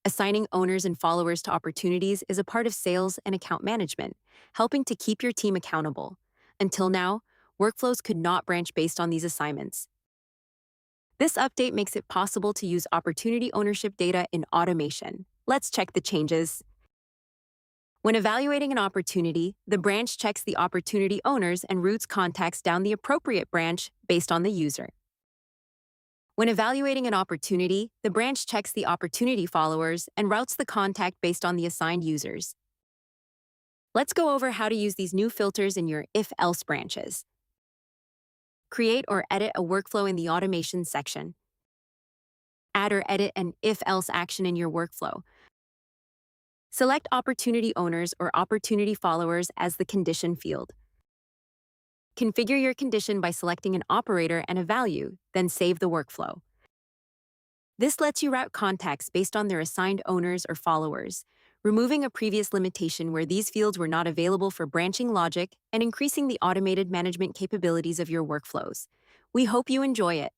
Assigning owners and followers to opportunities is a part of sales and account management, helping to keep your team accountable. Until now, workflows could not branch based on these assignments. This update makes it possible to use opportunity ownership data in automation. Let's check the changes. When evaluating an opportunity, the branch checks the opportunity owners and routes contacts down the appropriate branch based on the user. When evaluating an opportunity, the branch checks the opportunity followers and routes the contact based on the assigned users. Let's go over how to use these new filters in your if-else branches. Create or edit a workflow in the automation section. Add or edit an if-else action in your workflow. Select opportunity owners or opportunity followers as the condition field. Configure your condition by selecting an operator and a value, then save the workflow. This lets you route contacts based on their assigned owners or followers, removing a previous limitation where these fields were not available for branching logic and increasing the automated management capabilities of your workflows. We hope you enjoy it.